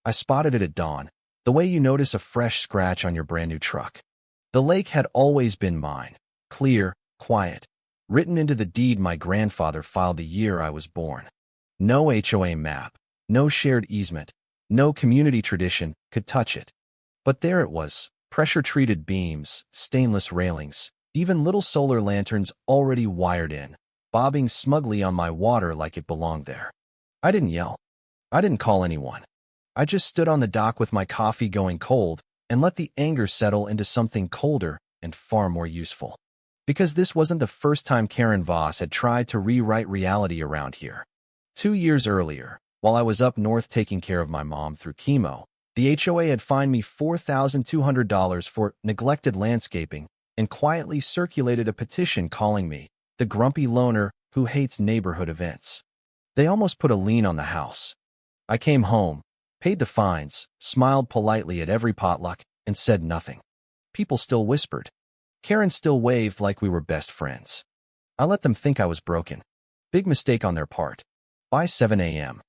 I spotted it at dawn, the way you notice a fresh scratch on your brand new truck. The lake had always been mine, clear, quiet, written into the deed my grandfather filed the year I was born. No HOA map, no shared easement, no community tradition could touch it. But there it was, pressure-treated beams, stainless railings, even little solar lanterns already wired in, bobbing smugly on my water like it belonged there. I didn't yell. I didn't call anyone. I just stood on the dock with my coffee going cold and let the anger settle into something colder and far more useful. Because this wasn't the first time Karen Voss had tried to rewrite reality around here. 2 years earlier, while I was up north taking care of my mom through chemo, the HOA had fined me $4,200 for neglected landscaping and quietly circulated a petition calling me the grumpy loner who hates neighborhood events. They almost put a lien on the house. I came home, paid the fines, smiled politely at every potluck, and said nothing. People still whispered. Karen still waved like we were best friends. I let them think I was broken. Big mistake on their part. By 7 a.m.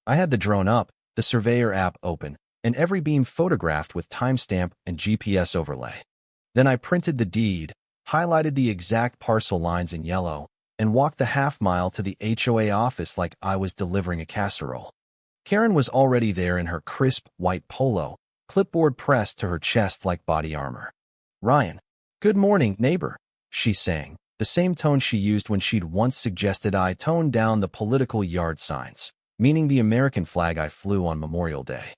I had the drone up, the surveyor app open, and every beam photographed with timestamp and GPS overlay. Then I printed the deed, highlighted the exact parcel lines in yellow, and walked the half-mile to the HOA office like I was delivering a casserole. Karen was already there in her crisp white polo, clipboard pressed to her chest like body armor. "Ryan, good morning, neighbor," she sang, the same tone she used when she'd once suggested I tone down the political yard signs, meaning the American flag I flew on Memorial Day.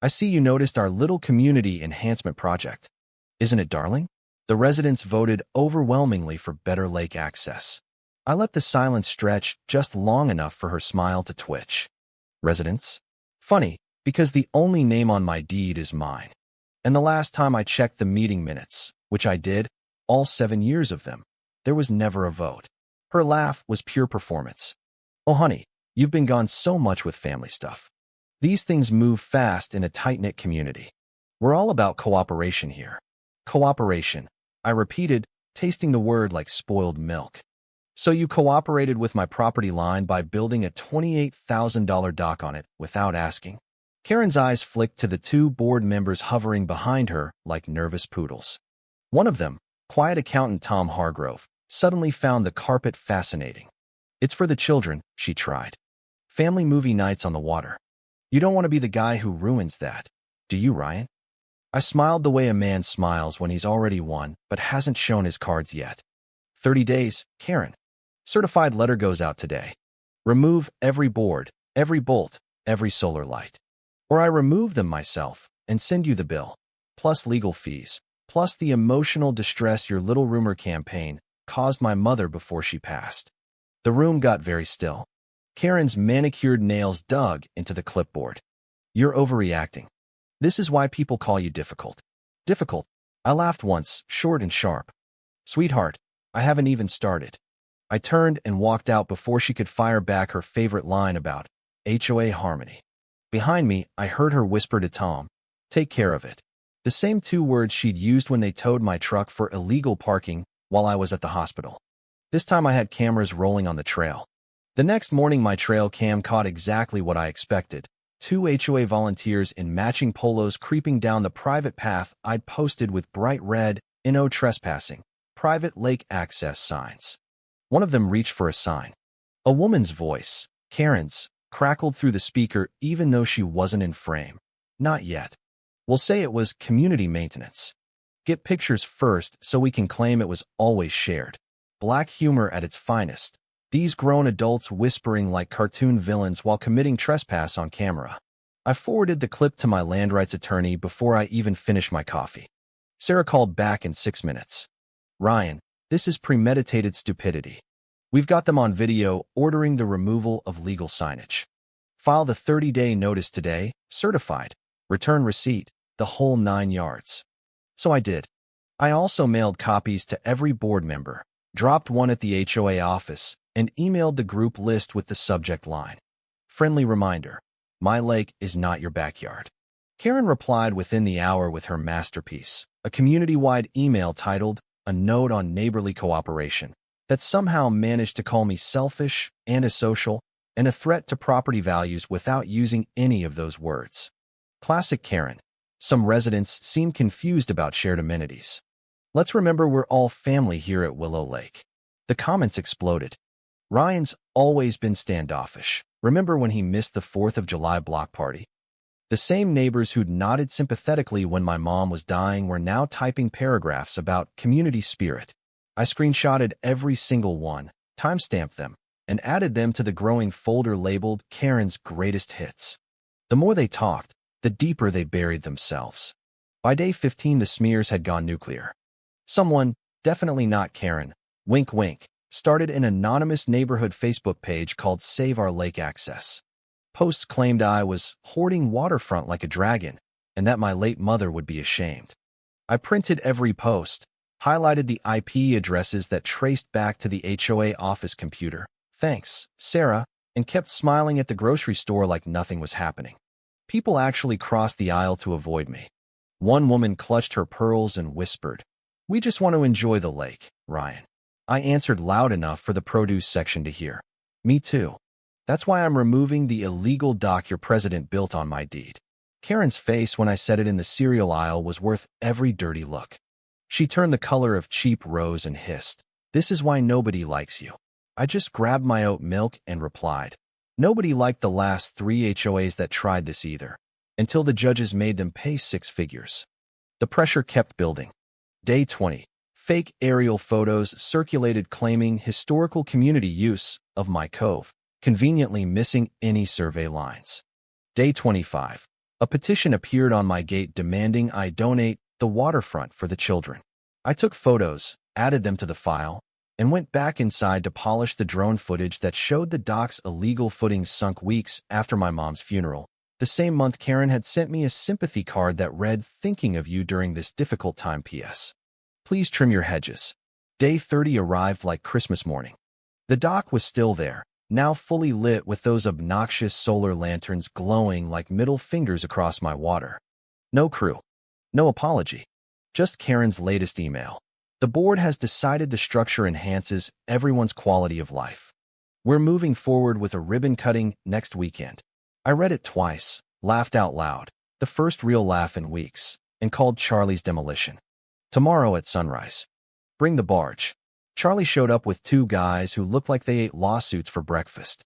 "I see you noticed our little community enhancement project. Isn't it darling?" The residents voted overwhelmingly for better lake access. I let the silence stretch just long enough for her smile to twitch. Residents? Funny, because the only name on my deed is mine. And the last time I checked the meeting minutes, which I did, all 7 years of them, there was never a vote. Her laugh was pure performance. "Oh, honey, you've been gone so much with family stuff. These things move fast in a tight-knit community. We're all about cooperation here." Cooperation, I repeated, tasting the word like spoiled milk. "So you cooperated with my property line by building a $28,000 dock on it without asking?" Karen's eyes flicked to the 2 board members hovering behind her like nervous poodles. One of them, quiet accountant Tom Hargrove, suddenly found the carpet fascinating. "It's for the children," she tried. "Family movie nights on the water. You don't want to be the guy who ruins that, do you, Ryan?" I smiled the way a man smiles when he's already won but hasn't shown his cards yet. 30 days, Karen. Certified letter goes out today. Remove every board, every bolt, every solar light. Or I remove them myself and send you the bill, plus legal fees, plus the emotional distress your little rumor campaign caused my mother before she passed. The room got very still. Karen's manicured nails dug into the clipboard. "You're overreacting. This is why people call you difficult." "Difficult?" I laughed once, short and sharp. "Sweetheart, I haven't even started." I turned and walked out before she could fire back her favorite line about HOA harmony. Behind me, I heard her whisper to Tom, "Take care of it." The same 2 words she'd used when they towed my truck for illegal parking while I was at the hospital. This time I had cameras rolling on the trail. The next morning my trail cam caught exactly what I expected. 2 HOA volunteers in matching polos creeping down the private path I'd posted with bright red, "No trespassing, private lake access" signs. One of them reached for a sign. A woman's voice, Karen's, crackled through the speaker even though she wasn't in frame. "Not yet. We'll say it was community maintenance. Get pictures first so we can claim it was always shared." Black humor at its finest. These grown adults whispering like cartoon villains while committing trespass on camera. I forwarded the clip to my land rights attorney before I even finished my coffee. Sarah called back in 6 minutes. "Ryan, this is premeditated stupidity. We've got them on video ordering the removal of legal signage. File the 30-day notice today, certified, return receipt, the whole 9 yards." So I did. I also mailed copies to every board member, dropped one at the HOA office, and emailed the group list with the subject line, "Friendly reminder, my lake is not your backyard." Karen replied within the hour with her masterpiece, a community-wide email titled, "A Note on Neighborly Cooperation," that somehow managed to call me selfish, antisocial, and a threat to property values without using any of those words. Classic Karen. Some residents seem confused about shared amenities. Let's remember we're all family here at Willow Lake. The comments exploded. Ryan's always been standoffish. Remember when he missed the 4th of July block party? The same neighbors who'd nodded sympathetically when my mom was dying were now typing paragraphs about community spirit. I screenshotted every single one, timestamped them, and added them to the growing folder labeled Karen's Greatest Hits. The more they talked, the deeper they buried themselves. By day 15, the smears had gone nuclear. Someone, definitely not Karen, wink wink, started an anonymous neighborhood Facebook page called Save Our Lake Access. Posts claimed I was hoarding waterfront like a dragon, and that my late mother would be ashamed. I printed every post, highlighted the IP addresses that traced back to the HOA office computer, thanks, Sarah, and kept smiling at the grocery store like nothing was happening. People actually crossed the aisle to avoid me. One woman clutched her pearls and whispered, "We just want to enjoy the lake, Ryan." I answered loud enough for the produce section to hear. "Me too. That's why I'm removing the illegal dock your president built on my deed." Karen's face when I said it in the cereal aisle was worth every dirty look. She turned the color of cheap rose and hissed, "This is why nobody likes you." I just grabbed my oat milk and replied, "Nobody liked the last 3 HOAs that tried this either, until the judges made them pay 6 figures. The pressure kept building. Day 20. Fake aerial photos circulated claiming historical community use of my cove, conveniently missing any survey lines. Day 25. A petition appeared on my gate demanding I donate the waterfront for the children. I took photos, added them to the file, and went back inside to polish the drone footage that showed the dock's illegal footings sunk weeks after my mom's funeral. The same month, Karen had sent me a sympathy card that read, "Thinking of you during this difficult time, P.S. Please trim your hedges." Day 30 arrived like Christmas morning. The dock was still there, now fully lit with those obnoxious solar lanterns glowing like middle fingers across my water. No crew. No apology. Just Karen's latest email. "The board has decided the structure enhances everyone's quality of life. We're moving forward with a ribbon cutting next weekend." I read it twice, laughed out loud, the first real laugh in weeks, and called Charlie's demolition. "Tomorrow at sunrise. Bring the barge." Charlie showed up with 2 guys who looked like they ate lawsuits for breakfast.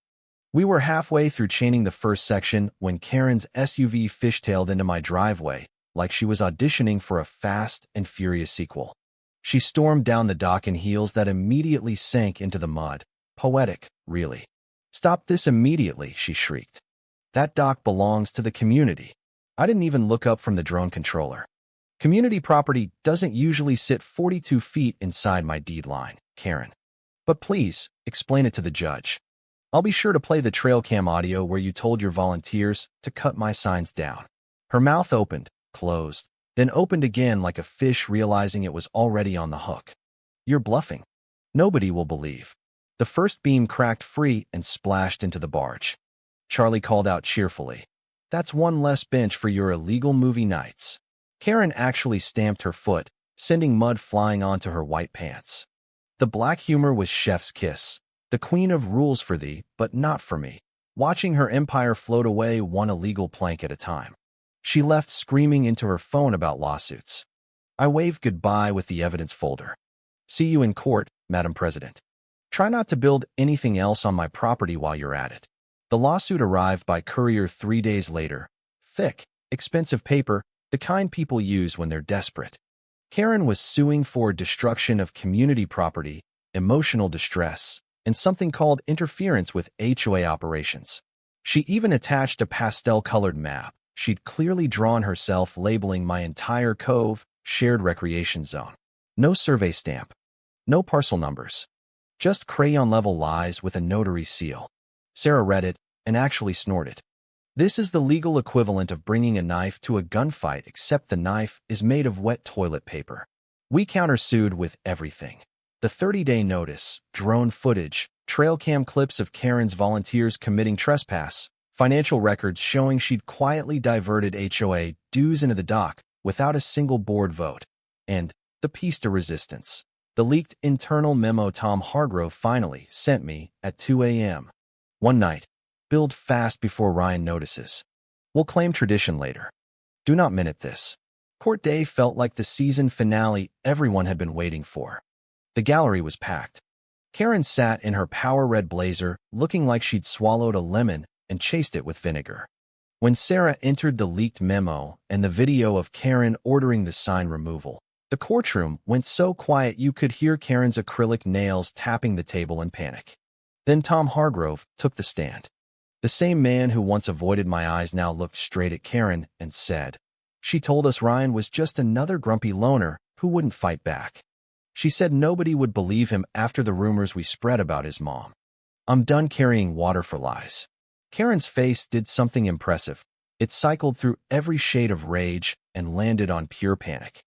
We were halfway through chaining the first section when Karen's SUV fishtailed into my driveway like she was auditioning for a Fast and Furious sequel. She stormed down the dock in heels that immediately sank into the mud. Poetic, really. "Stop this immediately," she shrieked. "That dock belongs to the community." I didn't even look up from the drone controller. "Community property doesn't usually sit 42 feet inside my deed line, Karen. But please, explain it to the judge. I'll be sure to play the trail cam audio where you told your volunteers to cut my signs down." Her mouth opened, closed, then opened again like a fish realizing it was already on the hook. "You're bluffing. Nobody will believe." The first beam cracked free and splashed into the barge. Charlie called out cheerfully, "That's one less bench for your illegal movie nights." Karen actually stamped her foot, sending mud flying onto her white pants. The black humor was chef's kiss, the queen of rules for thee, but not for me, watching her empire float away one illegal plank at a time. She left screaming into her phone about lawsuits. I waved goodbye with the evidence folder. "See you in court, Madam President. Try not to build anything else on my property while you're at it." The lawsuit arrived by courier 3 days later. Thick, expensive paper, the kind people use when they're desperate. Karen was suing for destruction of community property, emotional distress, and something called interference with HOA operations. She even attached a pastel-colored map she'd clearly drawn herself labeling my entire cove shared recreation zone. No survey stamp. No parcel numbers. Just crayon-level lies with a notary seal. Sarah read it and actually snorted. "This is the legal equivalent of bringing a knife to a gunfight, except the knife is made of wet toilet paper." We countersued with everything. The 30-day notice, drone footage, trail cam clips of Karen's volunteers committing trespass, financial records showing she'd quietly diverted HOA dues into the dock without a single board vote, and the piece de resistance, the leaked internal memo Tom Hargrove finally sent me at 2 a.m. One night. "Build fast before Ryan notices. We'll claim tradition later." Do not minute this. Court day felt like the season finale everyone had been waiting for. The gallery was packed. Karen sat in her power red blazer, looking like she'd swallowed a lemon and chased it with vinegar. When Sarah entered the leaked memo and the video of Karen ordering the sign removal, the courtroom went so quiet you could hear Karen's acrylic nails tapping the table in panic. Then Tom Hargrove took the stand. The same man who once avoided my eyes now looked straight at Karen and said, "She told us Ryan was just another grumpy loner who wouldn't fight back. She said nobody would believe him after the rumors we spread about his mom. I'm done carrying water for lies." Karen's face did something impressive. It cycled through every shade of rage and landed on pure panic.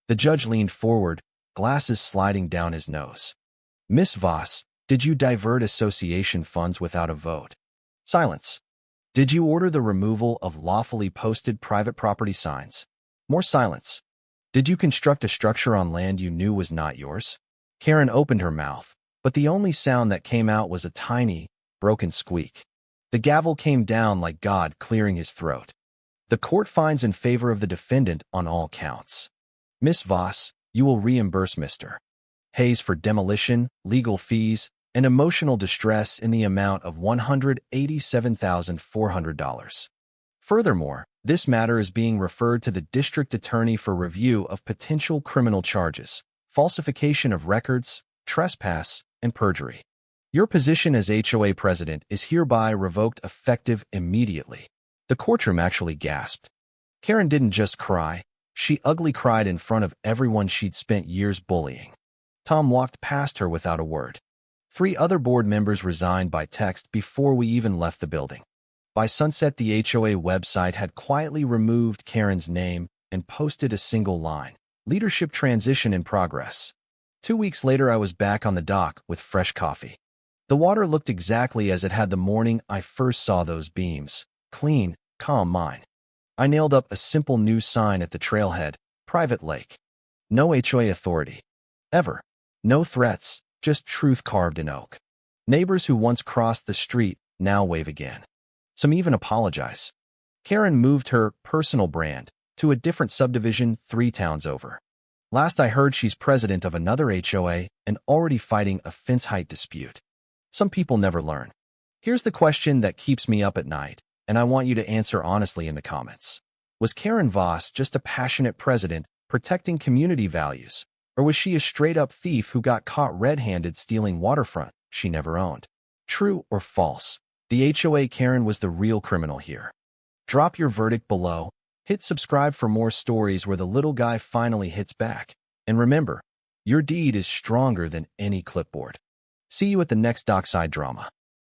The judge leaned forward, glasses sliding down his nose. "Miss Voss, did you divert association funds without a vote?" Silence. "Did you order the removal of lawfully posted private property signs?" More silence. "Did you construct a structure on land you knew was not yours?" Karen opened her mouth, but the only sound that came out was a tiny, broken squeak. The gavel came down like God clearing his throat. "The court finds in favor of the defendant on all counts. Miss Voss, you will reimburse Mr. Hayes for demolition, legal fees, and emotional distress in the amount of $187,400. Furthermore, this matter is being referred to the district attorney for review of potential criminal charges, falsification of records, trespass, and perjury. Your position as HOA president is hereby revoked effective immediately." The courtroom actually gasped. Karen didn't just cry. She ugly cried in front of everyone she'd spent years bullying. Tom walked past her without a word. 3 other board members resigned by text before we even left the building. By sunset, the HOA website had quietly removed Karen's name and posted a single line: "Leadership transition in progress." 2 weeks later, I was back on the dock with fresh coffee. The water looked exactly as it had the morning I first saw those beams. Clean, calm mine. I nailed up a simple new sign at the trailhead: "Private Lake." No HOA authority. Ever. No threats, just truth carved in oak. Neighbors who once crossed the street now wave again. Some even apologize. Karen moved her personal brand to a different subdivision 3 towns over. Last I heard, she's president of another HOA and already fighting a fence height dispute. Some people never learn. Here's the question that keeps me up at night, and I want you to answer honestly in the comments. Was Karen Voss just a passionate president protecting community values, or was she a straight-up thief who got caught red-handed stealing waterfront she never owned? True or false? The HOA Karen was the real criminal here. Drop your verdict below. Hit subscribe for more stories where the little guy finally hits back. And remember, your deed is stronger than any clipboard. See you at the next dockside drama.